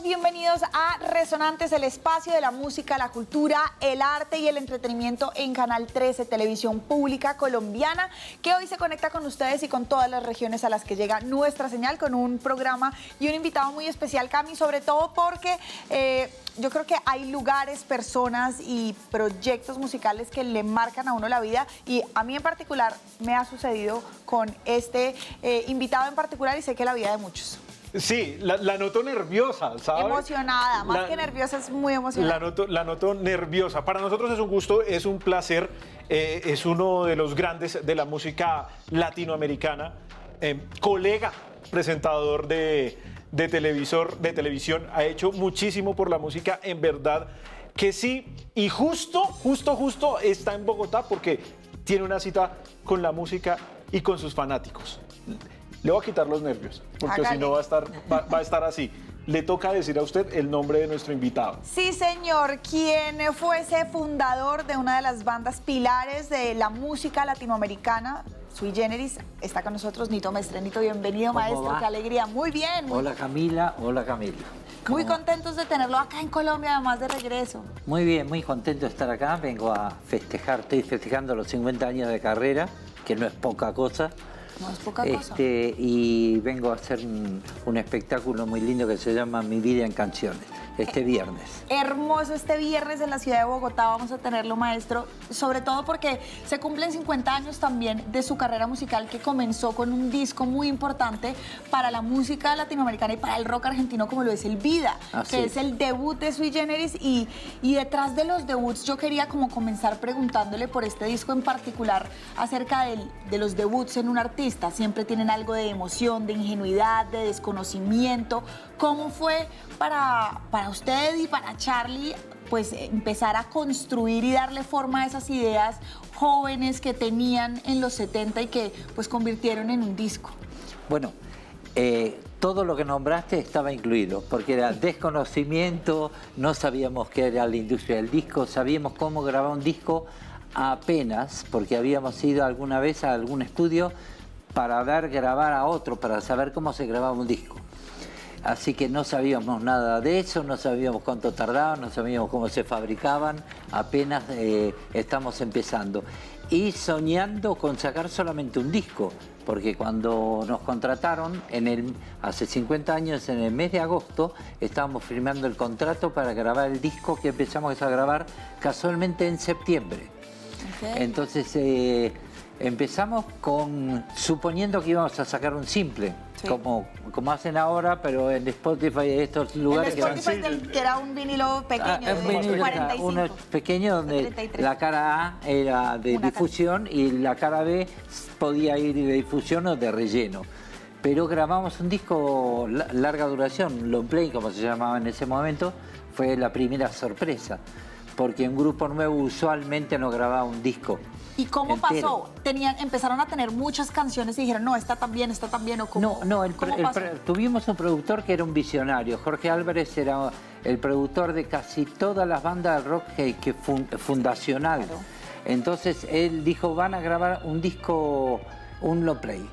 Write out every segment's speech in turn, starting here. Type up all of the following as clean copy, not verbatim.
bienvenidos a Resonantes, el espacio de la música, la cultura, el arte y el entretenimiento en Canal 13, Televisión Pública Colombiana, que hoy se conecta con ustedes y con todas las regiones a las que llega nuestra señal, con un programa y un invitado muy especial, Cami, sobre todo porque yo creo que hay lugares, personas y proyectos musicales que le marcan a uno la vida, y a mí en particular me ha sucedido con este invitado en particular, y sé que la vida de muchos. Sí, la noto nerviosa, ¿sabes? Emocionada, más que nerviosa, es muy emocionada. La noto nerviosa. Para nosotros es un gusto, es un placer, es uno de los grandes de la música latinoamericana, colega, presentador de televisión, ha hecho muchísimo por la música, en verdad que sí, y justo está en Bogotá porque tiene una cita con la música y con sus fanáticos. Le voy a quitar los nervios, porque si no va a estar así. Le toca decir a usted el nombre de nuestro invitado. Sí, señor, quien fuese fundador de una de las bandas pilares de la música latinoamericana, Sui Generis, está con nosotros Nito Mestre. Nito, bienvenido, maestro, va? qué alegría. Muy bien. Hola Camila, hola Camila. Muy contentos de tenerlo acá en Colombia, además de regreso. Muy bien, muy contento de estar acá. Vengo a festejar, estoy festejando los 50 años de carrera, que no es poca cosa. No es poca cosa. Y vengo a hacer un espectáculo muy lindo que se llama Mi Vida en Canciones, este viernes. Hermoso, este viernes en la ciudad de Bogotá vamos a tenerlo, maestro, sobre todo porque se cumplen 50 años también de su carrera musical, que comenzó con un disco muy importante para la música latinoamericana y para el rock argentino, como lo es El Vida, que es el debut de Sui Generis, y detrás de los debuts yo quería como comenzar preguntándole por este disco en particular, acerca de los debuts en un artista. Siempre tienen algo de emoción, de ingenuidad, de desconocimiento. ¿Cómo fue para usted y para Charly, pues, empezar a construir y darle forma a esas ideas jóvenes que tenían en los 70 y que pues convirtieron en un disco? Bueno, todo lo que nombraste estaba incluido, porque era desconocimiento, no sabíamos qué era la industria del disco, sabíamos cómo grabar un disco apenas, porque habíamos ido alguna vez a algún estudio para ver grabar a otro, para saber cómo se grababa un disco. Así que no sabíamos nada de eso, no sabíamos cuánto tardaban, no sabíamos cómo se fabricaban, apenas estamos empezando. Y soñando con sacar solamente un disco, porque cuando nos contrataron, hace 50 años, en el mes de agosto, estábamos firmando el contrato para grabar el disco que empezamos a grabar casualmente en septiembre. Okay. Entonces empezamos suponiendo que íbamos a sacar un simple, sí, como hacen ahora, pero en Spotify, estos lugares. En Spotify que era un vinilo pequeño, un vinilo, 45. Uno pequeño donde 33. La cara A era de difusión y la cara B podía ir de difusión o de relleno. Pero grabamos un disco larga duración, long play, como se llamaba en ese momento, fue la primera sorpresa, porque un grupo nuevo usualmente no grababa un disco. ¿Y cómo entero. pasó? ¿Empezaron a tener muchas canciones y dijeron, no, está tan bien, o cómo? No, tuvimos un productor que era un visionario. Jorge Álvarez era el productor de casi todas las bandas de rock fundacional. Claro. Entonces él dijo, van a grabar un disco, un long play.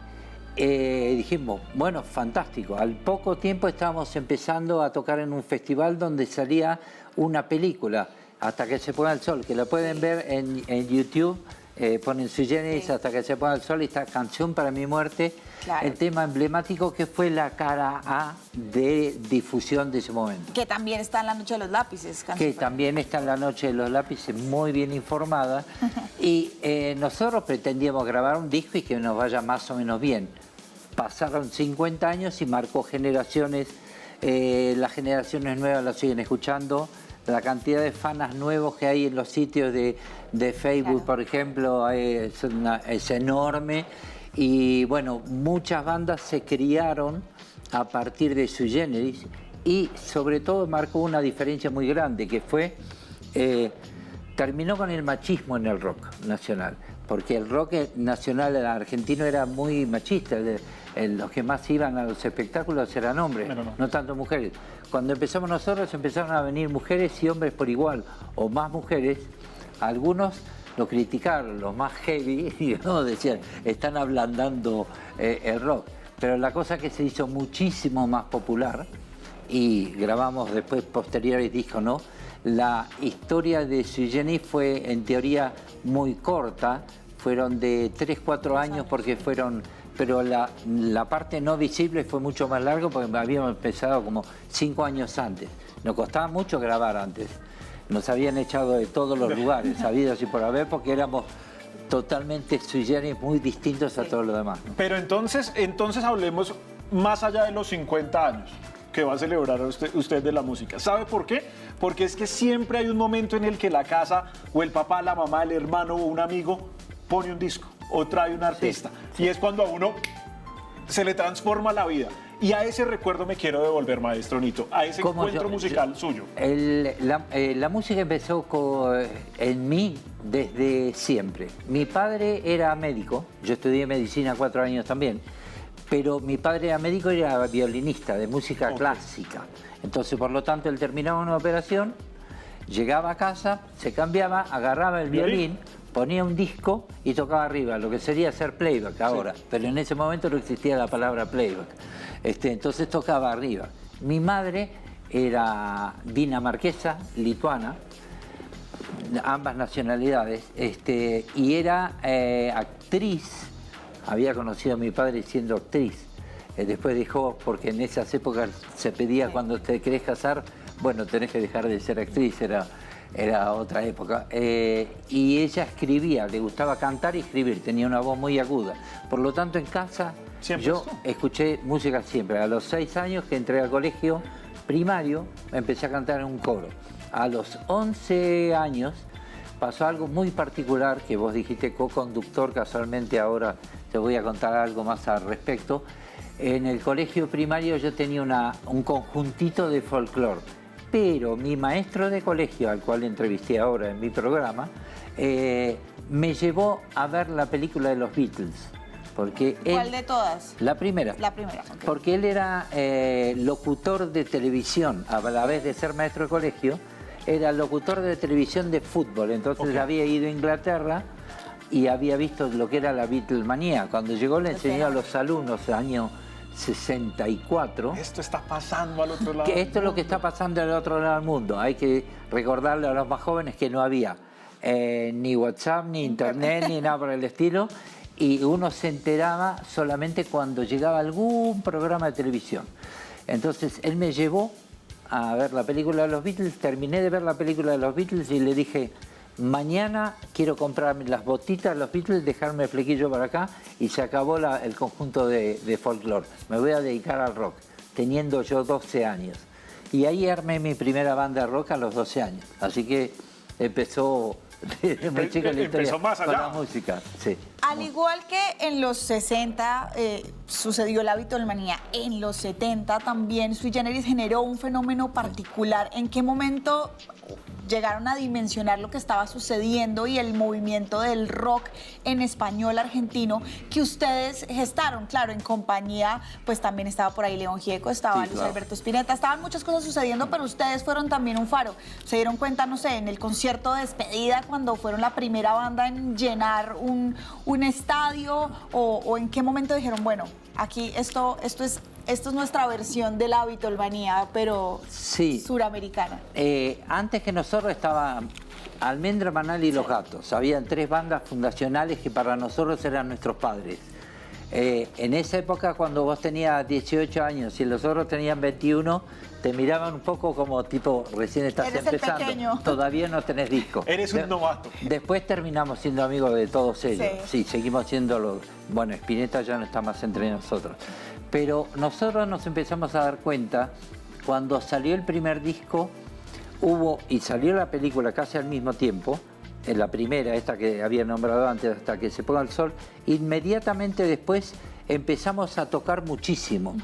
Dijimos, bueno, fantástico. Al poco tiempo estábamos empezando a tocar en un festival donde salía una película, Hasta que se ponga el sol, que la pueden ver en YouTube. Ponen Sui Generis, sí, Hasta que se ponga el sol, y esta Canción para mi muerte, claro, el tema emblemático que fue la cara A de difusión de ese momento. Que también está en La Noche de los Lápices. Que también está en La Noche de los Lápices, muy bien informada. Y nosotros pretendíamos grabar un disco y que nos vaya más o menos bien. Pasaron 50 años y marcó generaciones, las generaciones nuevas lo siguen escuchando. La cantidad de fans nuevos que hay en los sitios de Facebook, claro, por ejemplo, es enorme. Y bueno, muchas bandas se criaron a partir de Sui Generis, y sobre todo marcó una diferencia muy grande, que fue, terminó con el machismo en el rock nacional, porque el rock nacional argentino era muy machista. Los que más iban a los espectáculos eran hombres, no tanto mujeres. Cuando empezamos nosotros, empezaron a venir mujeres y hombres por igual, o más mujeres. Algunos lo criticaron, los más heavy, ¿no? Decían, están ablandando el rock. Pero la cosa que se hizo muchísimo más popular y grabamos después posteriores discos, ¿no? La historia de Sui Generis fue en teoría muy corta, fueron de 3-4 años porque fueron, pero la parte no visible fue mucho más larga porque habíamos empezado como 5 años antes. Nos costaba mucho grabar antes, nos habían echado de todos los lugares, sabidos y por haber, porque éramos totalmente Sui Generis, muy distintos a todos los demás, ¿no? Pero entonces hablemos más allá de los 50 años que va a celebrar usted de la música. ¿Sabe por qué? Porque es que siempre hay un momento en el que la casa o el papá, la mamá, el hermano o un amigo pone un disco o trae un artista. Y es cuando a uno se le transforma la vida. Y a ese recuerdo me quiero devolver, maestro Nito, a ese encuentro musical suyo. La música empezó en mí desde siempre. Mi padre era médico, yo estudié medicina 4 años también, pero mi padre era médico y era violinista de música clásica. Entonces, por lo tanto, él terminaba una operación, llegaba a casa, se cambiaba, agarraba el violín, ponía un disco y tocaba arriba, lo que sería hacer playback ahora, pero en ese momento no existía la palabra playback. Entonces tocaba arriba. Mi madre era dinamarquesa, lituana, ambas nacionalidades, y era actriz. Había conocido a mi padre siendo actriz. Después dejó, porque en esas épocas se pedía cuando te querés casar, bueno, tenés que dejar de ser actriz, era otra época. Y ella escribía, le gustaba cantar y escribir, tenía una voz muy aguda. Por lo tanto, en casa yo escuché música siempre. A los 6 años que entré al colegio primario, empecé a cantar en un coro. A los 11 años pasó algo muy particular, que vos dijiste co-conductor, casualmente ahora te voy a contar algo más al respecto. En el colegio primario yo tenía un conjuntito de folclore, pero mi maestro de colegio, al cual entrevisté ahora en mi programa, me llevó a ver la película de los Beatles. Porque ¿Cuál de todas? La primera. La primera, okay. Porque él era locutor de televisión, a la vez de ser maestro de colegio, era locutor de televisión de fútbol. Entonces había ido a Inglaterra y había visto lo que era la Beatlemanía. Cuando llegó le enseñó a los alumnos año 64. Esto está pasando al otro lado. Que esto es lo que está pasando al otro lado del mundo. Hay que recordarle a los más jóvenes que no había ni WhatsApp, ni Internet, ni nada por el estilo. Y uno se enteraba solamente cuando llegaba algún programa de televisión. Entonces él me llevó a ver la película de los Beatles, terminé de ver la película de los Beatles y le dije, mañana quiero comprarme las botitas de los Beatles, dejarme el flequillo para acá y se acabó el conjunto de folclore. Me voy a dedicar al rock, teniendo yo 12 años. Y ahí armé mi primera banda de rock a los 12 años. Así que empezó desde muy chica la historia con la música. Sí. Al igual que en los 60 sucedió la Beatlemanía, en los 70 también Sui Generis generó un fenómeno particular. ¿En qué momento llegaron a dimensionar lo que estaba sucediendo y el movimiento del rock en español argentino que ustedes gestaron? Claro, en compañía, pues también estaba por ahí León Gieco, estaba Luis Alberto Spinetta, estaban muchas cosas sucediendo, pero ustedes fueron también un faro. Se dieron cuenta, no sé, en el concierto de despedida, cuando fueron la primera banda en llenar un estadio, o en qué momento dijeron, bueno, aquí esto es nuestra versión de la Beatlemanía, pero suramericana. Antes que nosotros estaba Almendra, Manal y Los Gatos. Habían 3 bandas fundacionales que para nosotros eran nuestros padres. En esa época, cuando vos tenías 18 años y los otros tenían 21, te miraban un poco como tipo, recién estás empezando, todavía no tenés disco. Eres un novato. Después terminamos siendo amigos de todos ellos. Sí, seguimos siendo los... Bueno, Spinetta ya no está más entre nosotros. Pero nosotros nos empezamos a dar cuenta, cuando salió el primer disco, y salió la película casi al mismo tiempo, en la primera, esta que había nombrado antes, Hasta que se ponga el sol, inmediatamente después empezamos a tocar muchísimo.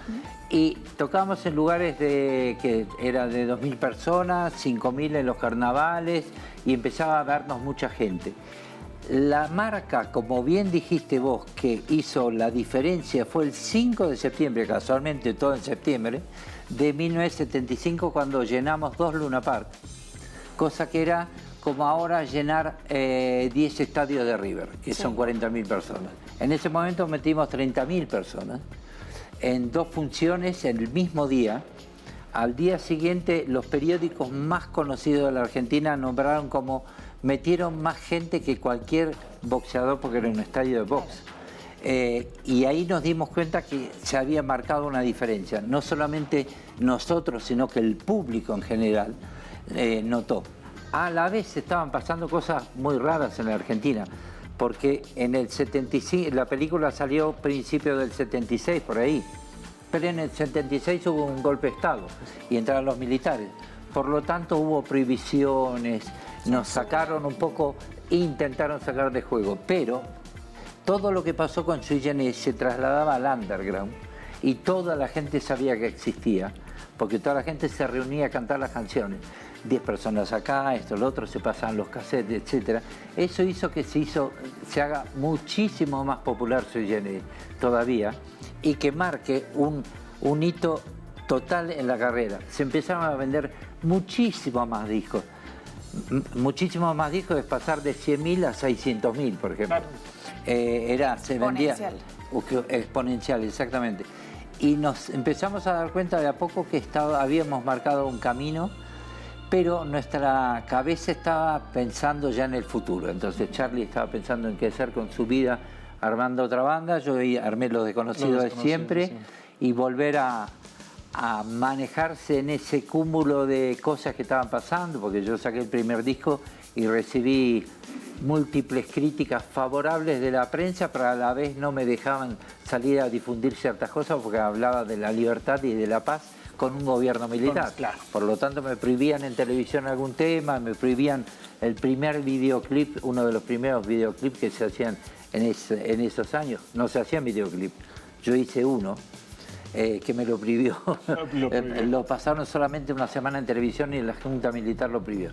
Y tocábamos en lugares que era de 2.000 personas, 5.000 en los carnavales, y empezaba a vernos mucha gente. La marca, como bien dijiste vos, que hizo la diferencia fue el 5 de septiembre, casualmente todo en septiembre, de 1975, cuando llenamos 2 Luna Park. Cosa que era como ahora llenar 10 estadios de River, que son 40.000 personas. En ese momento metimos 30.000 personas en 2 funciones en el mismo día. al día siguiente los periódicos más conocidos de la Argentina nombraron como metieron más gente que cualquier boxeador porque era un estadio de box. Y ahí nos dimos cuenta que se había marcado una diferencia. No solamente nosotros, sino que el público en general notó. A la vez estaban pasando cosas muy raras en la Argentina, porque en el 75, la película salió principio del 76, por ahí, pero en el 76 hubo un golpe de Estado y entraron los militares. Por lo tanto hubo prohibiciones, nos sacaron un poco, intentaron sacar de juego, pero todo lo que pasó con Sui Generis se trasladaba al underground y toda la gente sabía que existía, porque toda la gente se reunía a cantar las canciones. 10 personas acá, esto, lo otro, se pasaban los cassettes, etc. Eso hizo que se haga muchísimo más popular Sui Generis todavía y que marque un hito total en la carrera. Se empezaron a vender muchísimos más discos. Muchísimos más discos es pasar de 100.000 a 600.000, por ejemplo. Se vendía exponencial, exactamente. Y nos empezamos a dar cuenta de a poco que habíamos marcado un camino, pero nuestra cabeza estaba pensando ya en el futuro. Entonces Charlie estaba pensando en qué hacer con su vida, armando otra banda. Yo armé Los Desconocidos de siempre, y volver a manejarse en ese cúmulo de cosas que estaban pasando, porque yo saqué el primer disco y recibí múltiples críticas favorables de la prensa, pero a la vez no me dejaban salir a difundir ciertas cosas porque hablaba de la libertad y de la paz con un gobierno militar. Claro. Por lo tanto me prohibían en televisión algún tema, me prohibían el primer videoclip, uno de los primeros videoclips que se hacían en esos años. No se hacían videoclip, yo hice uno. Que me lo prohibió. Lo pasaron solamente una semana en televisión y la Junta Militar lo prohibió.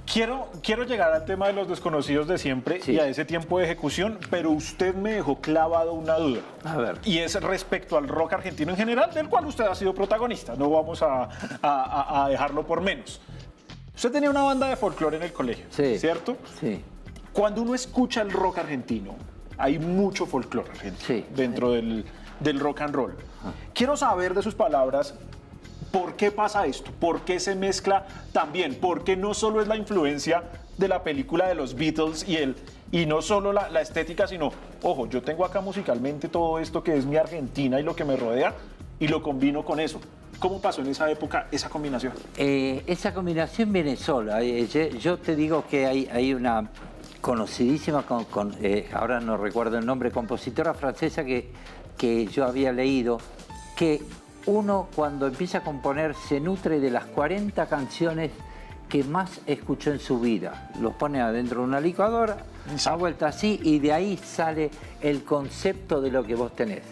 Quiero llegar al tema de Los Desconocidos de siempre, sí, y a ese tiempo de ejecución, pero usted me dejó clavado una duda. A ver. Y es respecto al rock argentino en general, del cual usted ha sido protagonista. No vamos a dejarlo por menos. Usted tenía una banda de folclore en el colegio, sí, ¿cierto? Sí. Cuando uno escucha el rock argentino, hay mucho folclore argentino, sí, dentro del rock and roll. Quiero saber de sus palabras por qué pasa esto, por qué se mezcla también, por qué no solo es la influencia de la película de los Beatles y no solo la estética, sino, ojo, yo tengo acá musicalmente todo esto que es mi Argentina y lo que me rodea y lo combino con eso. ¿Cómo pasó en esa época esa combinación? Esa combinación viene sola. Yo te digo que hay una conocidísima, ahora no recuerdo el nombre, compositora francesa que yo había leído, que uno cuando empieza a componer se nutre de las 40 canciones que más escuchó en su vida. Los pone adentro de una licuadora, a vuelta así, y de ahí sale el concepto de lo que vos tenés.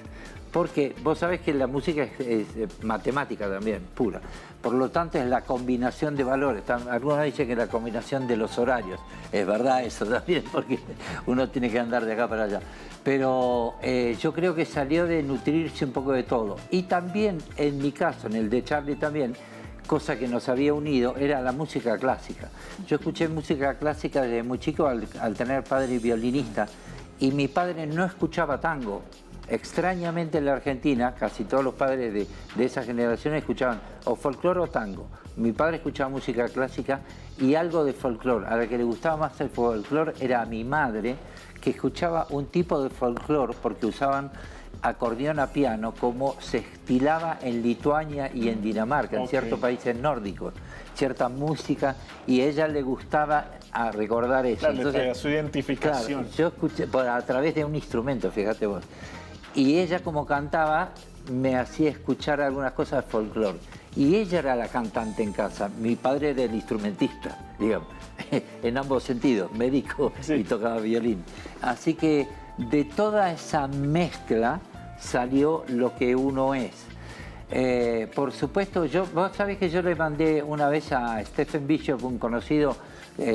Porque vos sabés que la música es matemática también, pura. Por lo tanto es la combinación de valores. Algunos dicen que es la combinación de los horarios. Es verdad eso también, porque uno tiene que andar de acá para allá. Pero yo creo que salió de nutrirse un poco de todo. Y también, en mi caso, en el de Charlie también, cosa que nos había unido, era la música clásica. Yo escuché música clásica desde muy chico al tener padre violinista. Y mi padre no escuchaba tango. Extrañamente en la Argentina, casi todos los padres de esa generación escuchaban o folclore o tango. Mi padre escuchaba música clásica y algo de folclore. A la que le gustaba más el folclore era a mi madre, que escuchaba un tipo de folclore porque usaban acordeón a piano como se estilaba en Lituania y en Dinamarca, en ciertos países nórdicos, cierta música, y a ella le gustaba recordar eso. Claro, entonces, su identificación. Claro, yo escuché a través de un instrumento, fíjate vos. Y ella, como cantaba, me hacía escuchar algunas cosas de folclore. Y ella era la cantante en casa. Mi padre era el instrumentista, digamos, en ambos sentidos, médico, sí, y tocaba violín. Así que de toda esa mezcla salió lo que uno es. Por supuesto, vos sabés que yo le mandé una vez a Stephen Bishop, un conocido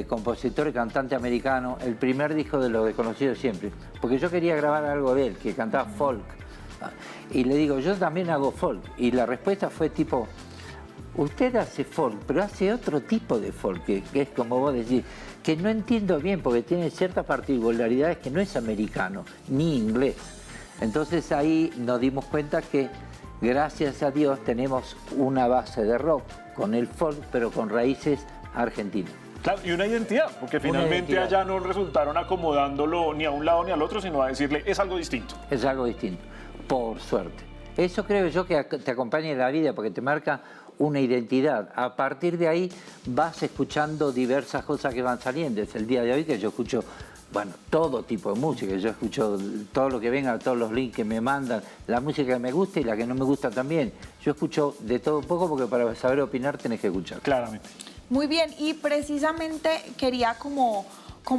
compositor y cantante americano, el primer disco de Los Desconocidos siempre, porque yo quería grabar algo de él, que cantaba folk. Y le digo, yo también hago folk. Y la respuesta fue tipo, usted hace folk, pero hace otro tipo de folk, que es como vos decís, que no entiendo bien porque tiene ciertas particularidades que no es americano, ni inglés. Entonces ahí nos dimos cuenta que gracias a Dios tenemos una base de rock con el folk, pero con raíces argentinas. Claro, y una identidad, porque finalmente identidad. allá no resultaron acomodándolo ni a un lado ni al otro, sino a decirle, es algo distinto. Es algo distinto, por suerte. Eso creo yo que te acompaña en la vida porque te marca una identidad. A partir de ahí vas escuchando diversas cosas que van saliendo. Es el día de hoy que yo escucho, bueno, todo tipo de música. Yo escucho todo lo que venga, todos los links que me mandan, la música que me gusta y la que no me gusta también. Yo escucho de todo un poco porque para saber opinar tenés que escuchar. Claramente. Muy bien, y precisamente quería como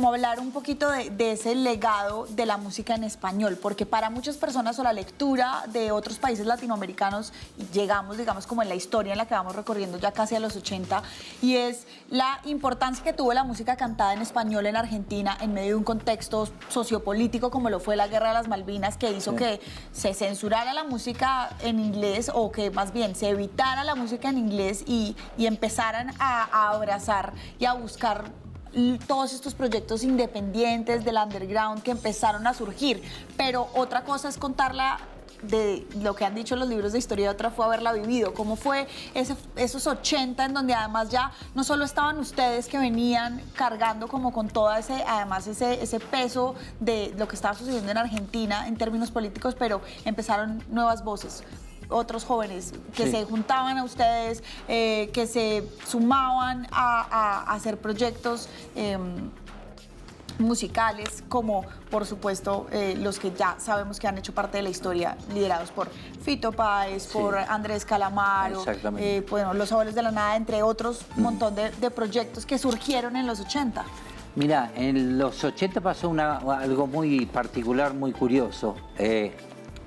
hablar un poquito de ese legado de la música en español, porque para muchas personas o la lectura de otros países latinoamericanos, llegamos, digamos, como en la historia en la que vamos recorriendo ya casi a los 80, y es la importancia que tuvo la música cantada en español en Argentina en medio de un contexto sociopolítico como lo fue la Guerra de las Malvinas, que hizo que se censurara la música en inglés, o que más bien se evitara la música en inglés y empezaran a abrazar y a buscar todos estos proyectos independientes del underground que empezaron a surgir. Pero otra cosa es contarla de lo que han dicho los libros de historia, y otra fue haberla vivido. ¿Cómo fue esos 80 en donde además ya no solo estaban ustedes que venían cargando como con todo ese peso de lo que estaba sucediendo en Argentina en términos políticos, pero empezaron nuevas voces, otros jóvenes que se juntaban a ustedes, que se sumaban a hacer proyectos musicales, como por supuesto los que ya sabemos que han hecho parte de la historia, liderados por Fito Páez, por Andrés Calamaro, bueno, Los Abuelos de la Nada, entre otros, un montón de proyectos que surgieron en los 80. Mira, en los 80 pasó algo muy particular, muy curioso.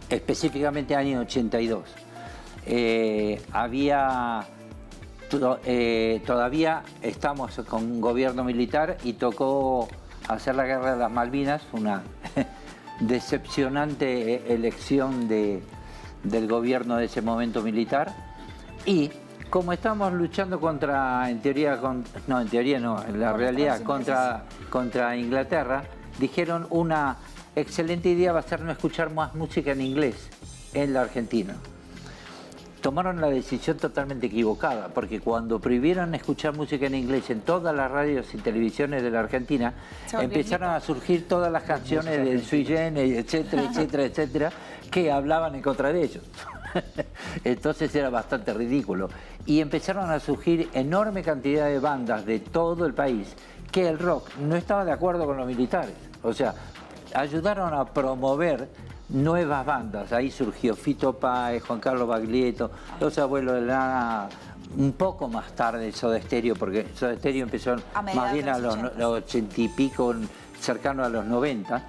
Específicamente año 82. Todavía estamos con un gobierno militar y tocó hacer la Guerra de las Malvinas, una decepcionante elección del gobierno de ese momento militar. Y como estamos luchando en la realidad, contra Inglaterra, dijeron una excelente idea va a ser no escuchar más música en inglés en la Argentina. Tomaron la decisión totalmente equivocada, porque cuando prohibieron escuchar música en inglés en todas las radios y televisiones de la Argentina, empezaron a surgir todas las canciones del Sui Generis, etcétera, etcétera, etcétera, que hablaban en contra de ellos. Entonces era bastante ridículo. Y empezaron a surgir enorme cantidad de bandas de todo el país que el rock no estaba de acuerdo con los militares. O sea, ayudaron a promover nuevas bandas. Ahí surgió Fito Páez, Juan Carlos Baglietto, Los Abuelos de la Nada, un poco más tarde Soda Stereo, porque Soda Stereo empezó más bien a los 80 y pico, cercano a los 90.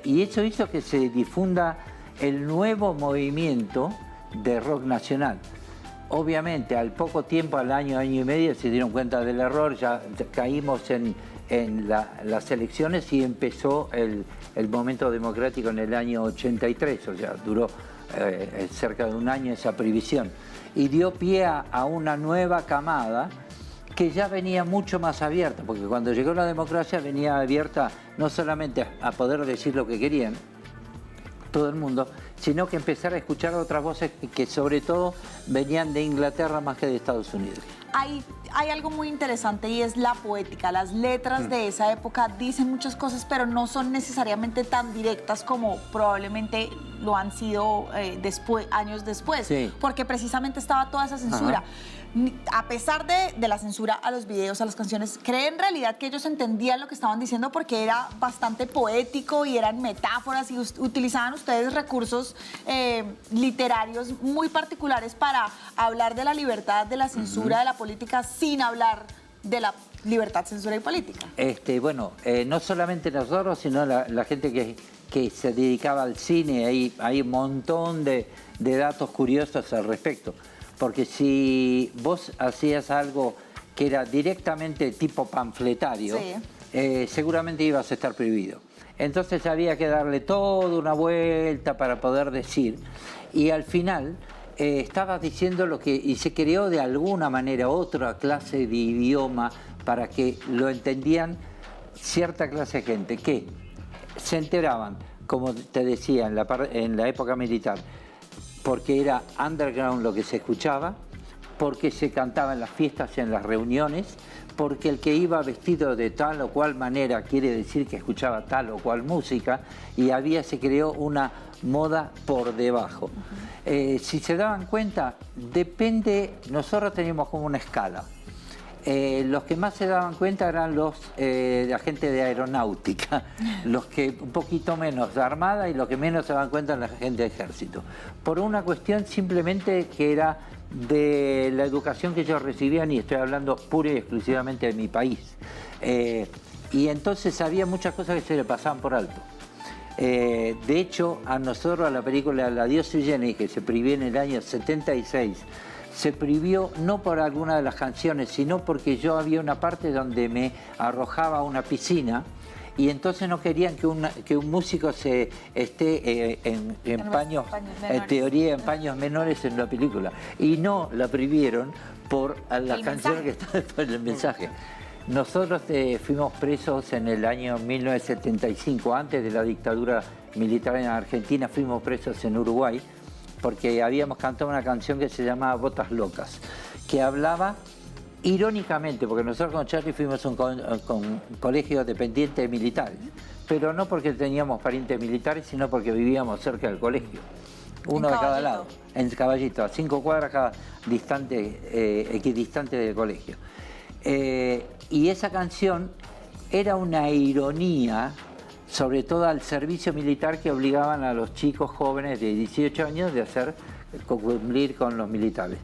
Y eso hizo que se difunda el nuevo movimiento de rock nacional. Obviamente, al poco tiempo, al año y medio, se dieron cuenta del error, ya caímos en las elecciones y empezó el momento democrático en el año 83, o sea, duró cerca de un año esa prohibición. Y dio pie a una nueva camada que ya venía mucho más abierta, porque cuando llegó la democracia venía abierta no solamente a poder decir lo que querían todo el mundo, sino que empezar a escuchar otras voces que sobre todo venían de Inglaterra más que de Estados Unidos. Hay algo muy interesante y es la poética. Las letras de esa época dicen muchas cosas, pero no son necesariamente tan directas como probablemente lo han sido años después, porque precisamente estaba toda esa censura. A pesar de la censura a los videos, a las canciones, ¿cree en realidad que ellos entendían lo que estaban diciendo porque era bastante poético y eran metáforas y utilizaban ustedes recursos literarios muy particulares para hablar de la libertad, de la censura, de la política, sin hablar de la libertad, censura y política? Bueno, no solamente nosotros, sino la gente que se dedicaba al cine. Hay un montón de datos curiosos al respecto. Porque si vos hacías algo que era directamente tipo panfletario, seguramente ibas a estar prohibido. Entonces había que darle toda una vuelta para poder decir. Y al final estabas diciendo y se creó de alguna manera otra clase de idioma para que lo entendían cierta clase de gente que se enteraban, como te decía, en la época militar, porque era underground lo que se escuchaba, porque se cantaba en las fiestas y en las reuniones, porque el que iba vestido de tal o cual manera quiere decir que escuchaba tal o cual música, y se creó una moda por debajo. Si se daban cuenta, nosotros teníamos como una escala. Los que más se daban cuenta eran la gente de aeronáutica, los que un poquito menos de armada, y los que menos se daban cuenta eran la gente de ejército. Por una cuestión simplemente que era de la educación que ellos recibían, y estoy hablando pura y exclusivamente de mi país. Y entonces había muchas cosas que se le pasaban por alto. De hecho, a nosotros, a la película La Dios sui generis, que se prohibió en el año 76, se prohibió no por alguna de las canciones, sino porque yo había una parte donde me arrojaba a una piscina, y entonces no querían que un músico esté en paños, en teoría en paños menores en la película. Y no la prohibieron por las canciones que están después del mensaje. Nosotros fuimos presos en el año 1975, antes de la dictadura militar en Argentina, fuimos presos en Uruguay, porque habíamos cantado una canción que se llamaba Botas Locas, que hablaba irónicamente, porque nosotros con Charlie fuimos un colegio dependiente de militares, pero no porque teníamos parientes militares, sino porque vivíamos cerca del colegio, uno de cada lado, en Caballito, a 5 cuadras equidistante del colegio. Y esa canción era una ironía, sobre todo al servicio militar, que obligaban a los chicos jóvenes de 18 años de cumplir con los militares.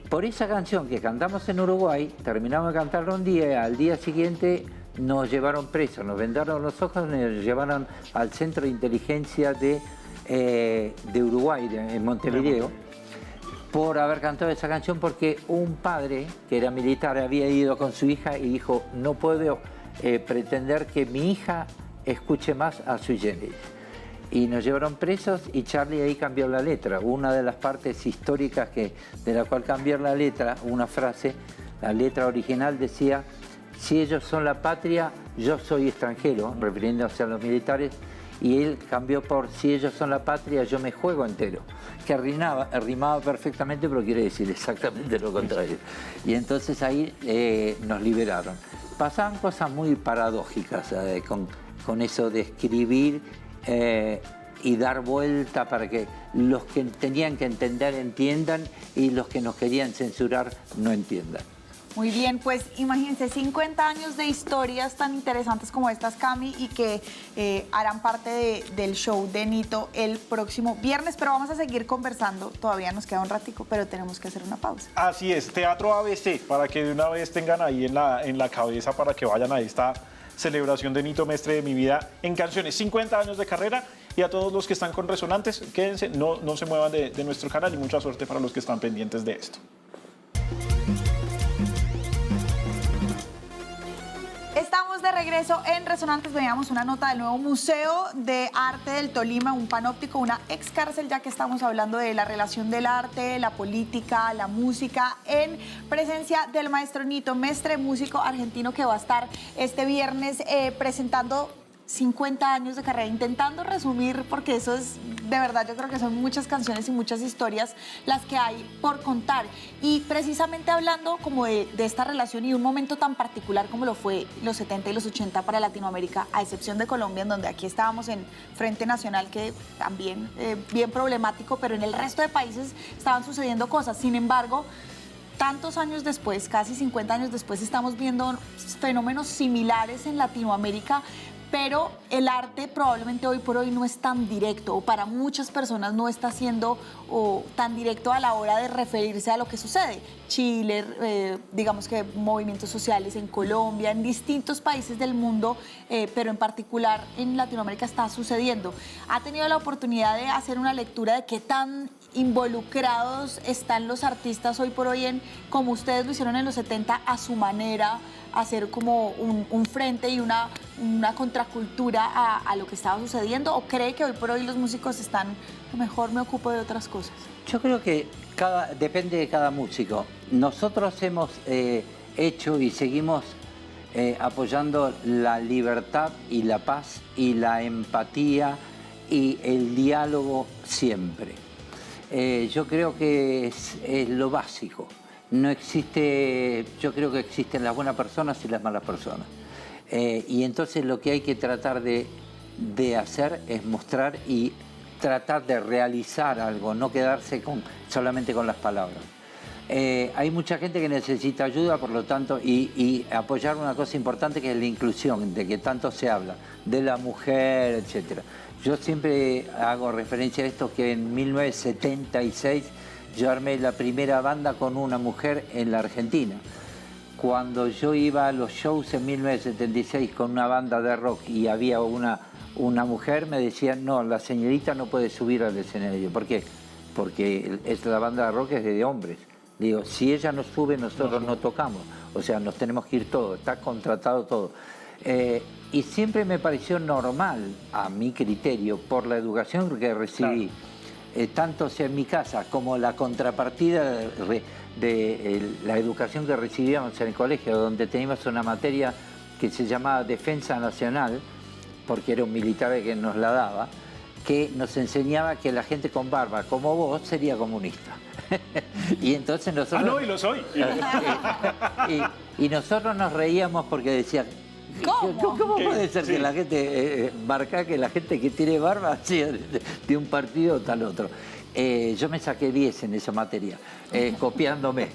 Por esa canción que cantamos en Uruguay, terminamos de cantarla un día, y al día siguiente nos llevaron presos, nos vendaron los ojos y nos llevaron al Centro de Inteligencia de Uruguay, en Montevideo, por haber cantado esa canción, porque un padre que era militar había ido con su hija y dijo: no puedo pretender que mi hija escuche más a Sui Generis. Y nos llevaron presos, y Charlie ahí cambió la letra. Una de las partes históricas de la cual cambió la letra, una frase, la letra original decía: si ellos son la patria, yo soy extranjero, refiriéndose a los militares, y él cambió por: si ellos son la patria, yo me juego entero, que rimaba perfectamente, pero quiere decir exactamente lo contrario. Y entonces ahí nos liberaron. Pasaban cosas muy paradójicas con eso de escribir y dar vuelta para que los que tenían que entender entiendan, y los que nos querían censurar no entiendan. Muy bien, pues imagínense 50 años de historias tan interesantes como estas, Cami, y que harán parte del show de Nito el próximo viernes, pero vamos a seguir conversando, todavía nos queda un ratico, pero tenemos que hacer una pausa. Así es, Teatro ABC, para que de una vez tengan ahí en la cabeza, para que vayan a esta celebración de Nito Mestre de mi vida en canciones. 50 años de carrera, y a todos los que están con Resonantes, quédense, no se muevan de nuestro canal, y mucha suerte para los que están pendientes de esto. Estamos de regreso en Resonantes. Veíamos una nota del nuevo Museo de Arte del Tolima, un panóptico, una ex cárcel, ya que estamos hablando de la relación del arte, la política, la música, en presencia del maestro Nito Mestre, músico argentino, que va a estar este viernes presentando 50 años de carrera, intentando resumir, porque eso es, de verdad, yo creo que son muchas canciones y muchas historias las que hay por contar. Y precisamente hablando como de esta relación y un momento tan particular como lo fue los 70 y los 80 para Latinoamérica, a excepción de Colombia, en donde aquí estábamos en Frente Nacional, que también bien problemático, pero en el resto de países estaban sucediendo cosas. Sin embargo, tantos años después, casi 50 años después, estamos viendo fenómenos similares en Latinoamérica, pero el arte probablemente hoy por hoy no es tan directo, o para muchas personas no está siendo tan directo a la hora de referirse a lo que sucede. Chile, digamos que movimientos sociales en Colombia, en distintos países del mundo, pero en particular en Latinoamérica está sucediendo. ¿Ha tenido la oportunidad de hacer una lectura de qué tan involucrados están los artistas hoy por hoy, como ustedes lo hicieron en los 70, a su manera, hacer como un frente y una contracultura a lo que estaba sucediendo? ¿O cree que hoy por hoy los músicos están, mejor me ocupo de otras cosas? Yo creo que depende de cada músico. Nosotros hemos hecho y seguimos apoyando la libertad y la paz y la empatía y el diálogo siempre. yo creo que es lo básico. No existe, yo creo que existen las buenas personas y las malas personas. Y entonces lo que hay que tratar de hacer es mostrar y tratar de realizar algo, no quedarse solamente con las palabras. Hay mucha gente que necesita ayuda, por lo tanto, y apoyar una cosa importante que es la inclusión, de que tanto se habla, de la mujer, etc. Yo siempre hago referencia a esto, que en 1976 yo armé la primera banda con una mujer en la Argentina. Cuando yo iba a los shows en 1976 con una banda de rock y había una mujer, me decían, no, la señorita no puede subir al escenario. ¿Por qué? Porque la banda de rock es de hombres. Digo, si ella no sube, nosotros no tocamos. O sea, nos tenemos que ir todos, está contratado todo. Y siempre me pareció normal, a mi criterio, por la educación que recibí, tanto sea en mi casa como la contrapartida de la educación que recibíamos en el colegio, donde teníamos una materia que se llamaba Defensa Nacional, porque era un militar que nos la daba, que nos enseñaba que la gente con barba como vos sería comunista. Y entonces nosotros... Ah, no, y lo soy. y nosotros nos reíamos porque decían, ¿Cómo puede ser que la gente marca que la gente que tiene barba sea de un partido o tal otro? Yo me saqué 10 en esa materia, copiándome.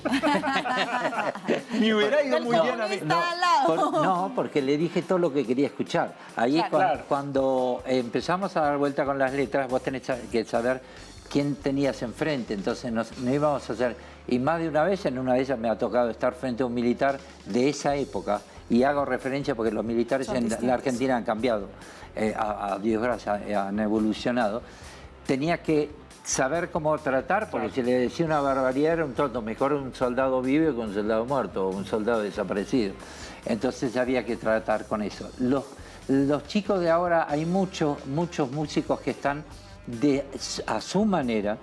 Me hubiera ido muy bien a mí. No, porque le dije todo lo que quería escuchar. Ahí es cuando empezamos a dar vuelta con las letras, vos tenés que saber quién tenías enfrente. Entonces nos íbamos a hacer... Y más de una vez, en una de ellas me ha tocado estar frente a un militar de esa época, y hago referencia porque los militares en la Argentina han cambiado, a Dios gracias, han evolucionado. Tenía que saber cómo tratar, porque si le decía una barbaridad era un tonto, mejor un soldado vivo que un soldado muerto o un soldado desaparecido. Entonces había que tratar con eso. Los chicos de ahora, hay muchos músicos que están a su manera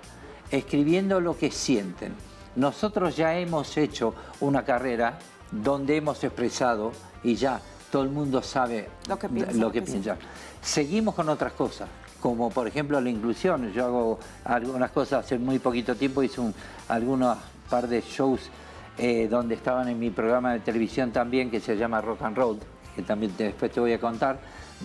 escribiendo lo que sienten. Nosotros ya hemos hecho una carrera donde hemos expresado y ya todo el mundo sabe lo que piensa. Seguimos con otras cosas, como por ejemplo la inclusión. Yo hago algunas cosas hace muy poquito tiempo, hice algunos par de shows donde estaban en mi programa de televisión también, que se llama Rock and Roll, que también después te voy a contar,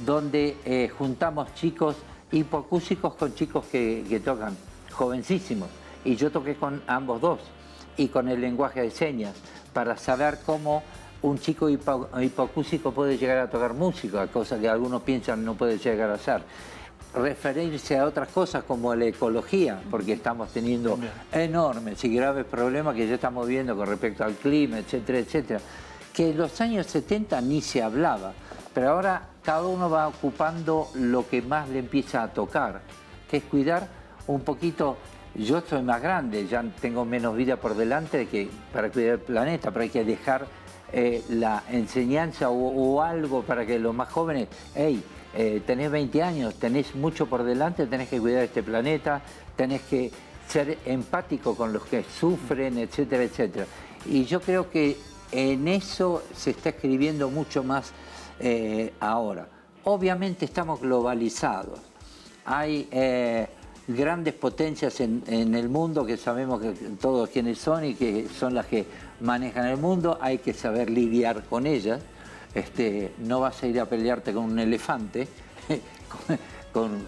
donde juntamos chicos hipoacúsicos con chicos que tocan, jovencísimos. Y yo toqué con ambos dos, y con el lenguaje de señas, para saber cómo un chico hipoacúsico puede llegar a tocar música, cosa que algunos piensan no puede llegar a hacer. Referirse a otras cosas como la ecología, porque estamos teniendo enormes y graves problemas que ya estamos viendo con respecto al clima, etcétera, etcétera, que en los años 70 ni se hablaba, pero ahora cada uno va ocupando lo que más le empieza a tocar, que es cuidar un poquito. Yo soy más grande, ya tengo menos vida por delante para cuidar el planeta, pero hay que dejar la enseñanza o algo para que los más jóvenes, hey, tenés 20 años, tenés mucho por delante, tenés que cuidar este planeta, tenés que ser empático con los que sufren, etcétera, etcétera. Y yo creo que en eso se está escribiendo mucho más ahora. Obviamente estamos globalizados. Hay grandes potencias en el mundo que sabemos que todos quiénes son y que son las que manejan el mundo. Hay que saber lidiar con ellas. No vas a ir a pelearte con un elefante con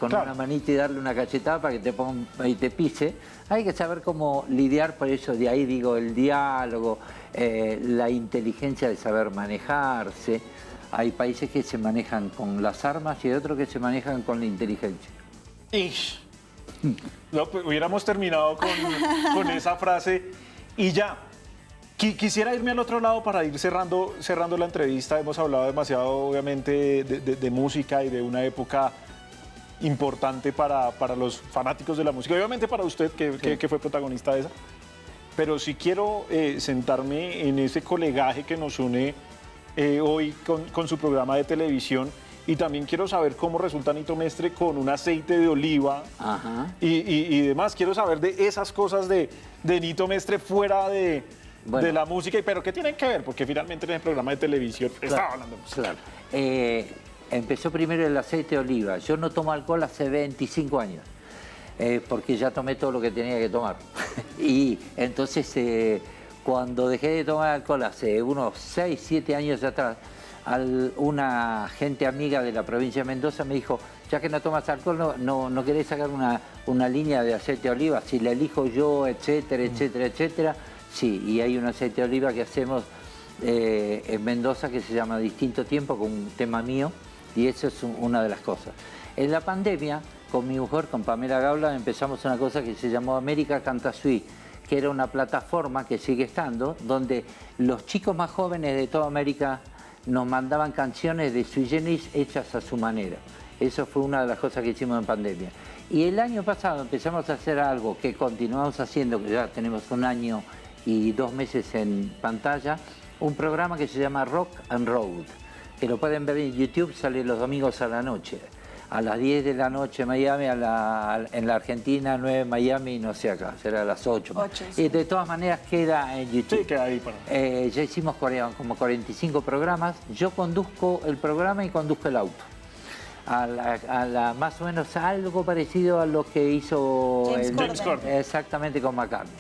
una manita y darle una cachetada para que te ponga y te pise. Hay que saber cómo lidiar, por eso de ahí digo el diálogo, la inteligencia de saber manejarse. Hay países que se manejan con las armas y otros que se manejan con la inteligencia. No, pues hubiéramos terminado con esa frase y ya. Quisiera irme al otro lado para ir cerrando la entrevista. Hemos hablado demasiado, obviamente, de música y de una época importante para los fanáticos de la música. Obviamente para usted, que fue protagonista de esa. Pero sí quiero sentarme en ese colegaje que nos une hoy con su programa de televisión. Y también quiero saber cómo resulta Nito Mestre con un aceite de oliva. Ajá. Y demás. Quiero saber de esas cosas de Nito Mestre fuera de la música, pero ¿qué tienen que ver? Porque finalmente en el programa de televisión estaba hablando de música. Claro. Empezó primero el aceite de oliva. Yo no tomo alcohol hace 25 años. porque ya tomé todo lo que tenía que tomar. Y entonces, cuando dejé de tomar alcohol hace unos 6, 7 años atrás, una gente amiga de la provincia de Mendoza me dijo, ya que no tomas alcohol, no querés sacar una línea de aceite de oliva, si la elijo yo, etcétera, etcétera, etcétera. Sí, y hay un aceite de oliva que hacemos en Mendoza que se llama Distinto Tiempo, con un tema mío, y eso es una de las cosas. En la pandemia, con mi mujer, con Pamela Gaula, empezamos una cosa que se llamó América Canta Sui, que era una plataforma que sigue estando, donde los chicos más jóvenes de toda América nos mandaban canciones de sui generis hechas a su manera. Eso fue una de las cosas que hicimos en pandemia. Y el año pasado empezamos a hacer algo que continuamos haciendo, que ya tenemos 1 año y 2 meses en pantalla, un programa que se llama Rock and Roll, que lo pueden ver en YouTube, sale los domingos a la noche. A las 10 de la noche en Miami, en la Argentina, 9 en Miami, no sé acá, será a las 8. Sí. Y de todas maneras queda en YouTube. Sí, queda ahí para... Ya hicimos como 45 programas. Yo conduzco el programa y conduzco el auto. Más o menos algo parecido a lo que hizo James Corden. Exactamente, con McCartney.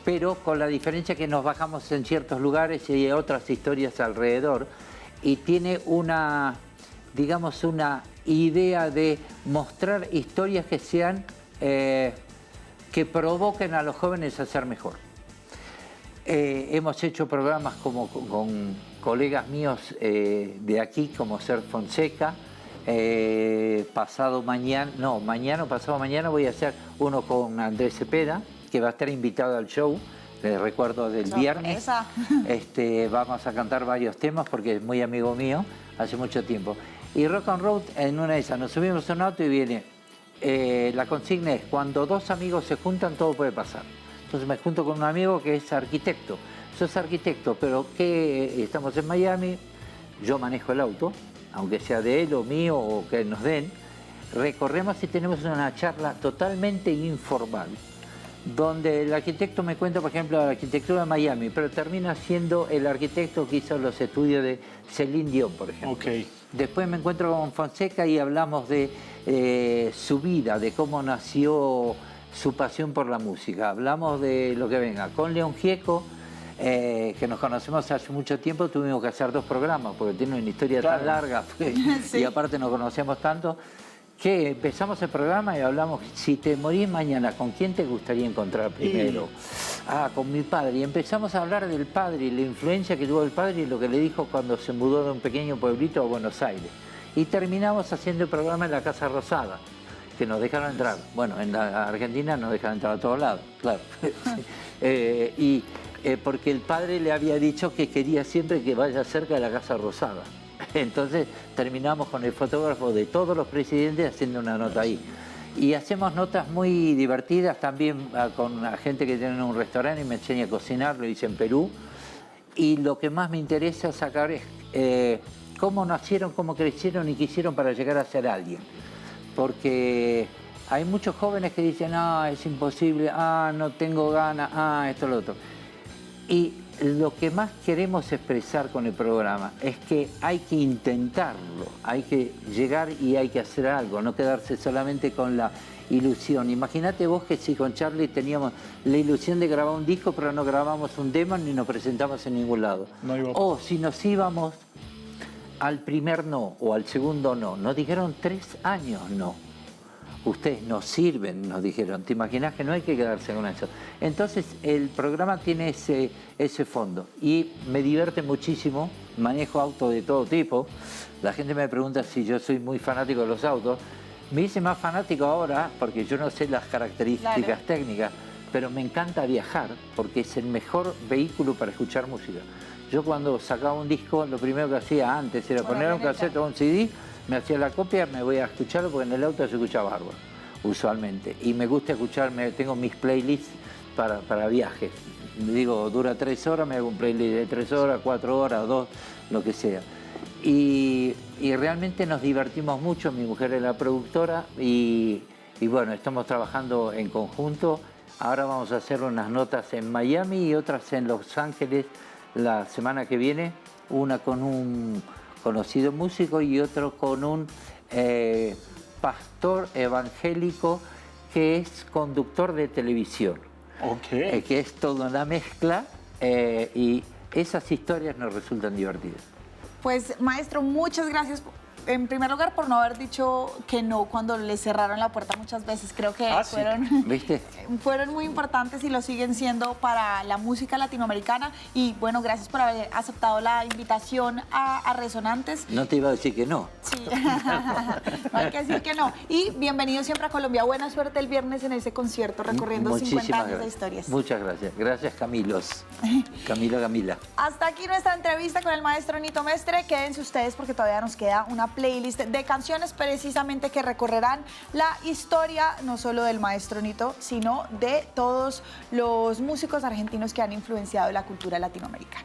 Pero con la diferencia que nos bajamos en ciertos lugares y hay otras historias alrededor. Y tiene digamos, una idea de mostrar historias que sean, que provoquen a los jóvenes a ser mejor. Hemos hecho programas como con colegas míos de aquí, como Ser Fonseca. Pasado mañana, no, mañana o pasado mañana voy a hacer uno con Andrés Cepeda, que va a estar invitado al show. Les recuerdo del viernes. Vamos a cantar varios temas porque es muy amigo mío, hace mucho tiempo. Y Rock and Roll, en una de esas, nos subimos a un auto y viene, la consigna es, cuando 2 amigos se juntan, todo puede pasar. Entonces me junto con un amigo que es arquitecto. Sos arquitecto, pero que estamos en Miami, yo manejo el auto, aunque sea de él o mío o que nos den, recorremos y tenemos una charla totalmente informal, donde el arquitecto me cuenta, por ejemplo, la arquitectura de Miami, pero termina siendo el arquitecto que hizo los estudios de Celine Dion, por ejemplo. Okay. Después me encuentro con Fonseca y hablamos de su vida, de cómo nació su pasión por la música. Hablamos de lo que venga. Con León Gieco, que nos conocemos hace mucho tiempo, tuvimos que hacer 2 programas, porque tiene una historia tan larga, Sí. y aparte nos conocemos tanto, que empezamos el programa y hablamos, si te morís mañana, ¿con quién te gustaría encontrar primero? Con mi padre. Y empezamos a hablar del padre y la influencia que tuvo el padre y lo que le dijo cuando se mudó de un pequeño pueblito a Buenos Aires. Y terminamos haciendo el programa en la Casa Rosada, que nos dejaron entrar. Bueno, en la Argentina nos dejan entrar a todos lados, claro. Porque el padre le había dicho que quería siempre que vaya cerca de la Casa Rosada. Entonces terminamos con el fotógrafo de todos los presidentes haciendo una nota ahí. Y hacemos notas muy divertidas también con la gente que tiene un restaurante y me enseña a cocinar, lo hice en Perú. Y lo que más me interesa sacar es cómo nacieron, cómo crecieron y qué hicieron para llegar a ser alguien. Porque hay muchos jóvenes que dicen, es imposible, no tengo ganas, esto, lo otro. Y lo que más queremos expresar con el programa es que hay que intentarlo, hay que llegar y hay que hacer algo, no quedarse solamente con la ilusión. Imagínate vos que si con Charlie teníamos la ilusión de grabar un disco, pero no grabamos un demo ni nos presentamos en ningún lado. O si nos íbamos al primer no o al segundo no, nos dijeron 3 años no. Ustedes no sirven, nos dijeron. ¿Te imaginas que no hay que quedarse con eso? Entonces, el programa tiene ese fondo. Y me divierte muchísimo. Manejo autos de todo tipo. La gente me pregunta si yo soy muy fanático de los autos. Me hice más fanático ahora, porque yo no sé las características técnicas, pero me encanta viajar, porque es el mejor vehículo para escuchar música. Yo cuando sacaba un disco, lo primero que hacía antes era poner un cassette o un CD, me hacía la copia, me voy a escucharlo porque en el auto se escucha bárbaro, usualmente. Y me gusta escucharme, tengo mis playlists para viajes. Digo, dura 3 horas, me hago un playlist de 3 horas, 4 horas, 2, lo que sea. Y realmente nos divertimos mucho, mi mujer es la productora y bueno, estamos trabajando en conjunto. Ahora vamos a hacer unas notas en Miami y otras en Los Ángeles la semana que viene, una con un conocido músico y otro con un pastor evangélico que es conductor de televisión, Ok. que es toda una mezcla y esas historias nos resultan divertidas. Pues, maestro, muchas gracias. En primer lugar, por no haber dicho que no cuando le cerraron la puerta muchas veces. Creo que Sí. ¿Viste? fueron muy importantes y lo siguen siendo para la música latinoamericana. Y bueno, gracias por haber aceptado la invitación a Resonantes. No te iba a decir que no. Sí, no hay que decir que no. Y bienvenido siempre a Colombia. Buena suerte el viernes en ese concierto recorriendo 50 años de historias. Muchas gracias. Gracias, Camilos. Camila. Hasta aquí nuestra entrevista con el maestro Nito Mestre. Quédense ustedes porque todavía nos queda una playlist de canciones precisamente que recorrerán la historia no solo del maestro Nito, sino de todos los músicos argentinos que han influenciado la cultura latinoamericana.